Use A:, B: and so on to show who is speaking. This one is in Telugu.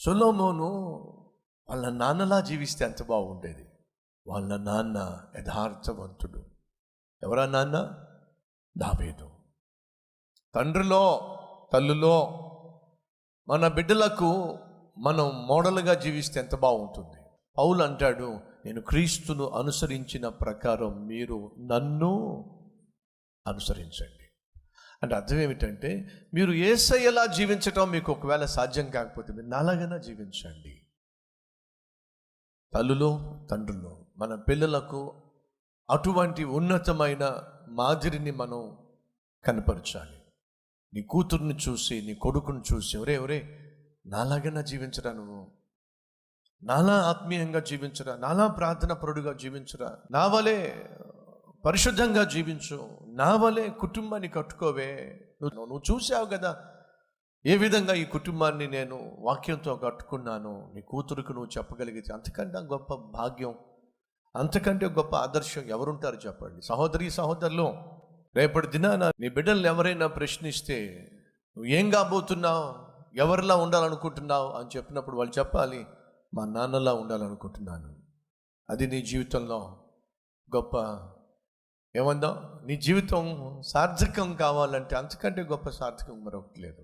A: సొలొమోను వాళ్ళ నాన్నలా జీవిస్తే ఎంత బాగుండేది. వాళ్ళ నాన్న యథార్థవంతుడు. ఎవరా నాన్న? దావీదు. తండ్రిలో తల్లులో మన బిడ్డలకు మనం మోడల్గా జీవిస్తే ఎంత బాగుంటుంది. పౌలు అంటాడు, నేను క్రీస్తును అనుసరించిన ప్రకారం మీరు నన్ను అనుసరించండి. అంటే అర్థం ఏమిటంటే, మీరు యేసయ్యలా జీవించటం మీకు ఒకవేళ సాధ్యం కాకపోతే మీరు నాలాగైనా జీవించండి. తల్లులో తండ్రులు మన పిల్లలకు అటువంటి ఉన్నతమైన మాదిరిని మనం కనపరచాలి. నీ కూతుర్ని చూసి, నీ కొడుకుని చూసి, ఒరే నాలాగైనా జీవించరా, నువ్వు నాలా ఆత్మీయంగా జీవించరా, నాలా ప్రార్థన పరుడుగా జీవించరా, నా వలే పరిశుద్ధంగా జీవించు, నా వలే కుటుంబాన్ని కట్టుకోవే. నువ్వు చూసావు కదా ఏ విధంగా ఈ కుటుంబాన్ని నేను వాక్యంతో కట్టుకున్నాను. నీ కూతురుకు నువ్వు చెప్పగలిగితే అంతకంటే గొప్ప భాగ్యం, అంతకంటే గొప్ప ఆదర్శం ఎవరుంటారు చెప్పండి. సహోదరులు, రేపటి దినాన నీ బిడ్డల్ని ఎవరైనా ప్రశ్నిస్తే నువ్వు ఏం కాబోతున్నావు, ఎవరిలా ఉండాలనుకుంటున్నావు అని చెప్పినప్పుడు వాళ్ళు చెప్పాలి, మా నాన్నలా ఉండాలనుకుంటున్నాను. అది నీ జీవితంలో గొప్ప ఏమందాం, నీ జీవితం సార్థకం కావాలంటే అంతకంటే గొప్ప సార్థకం మరొకటి లేదు.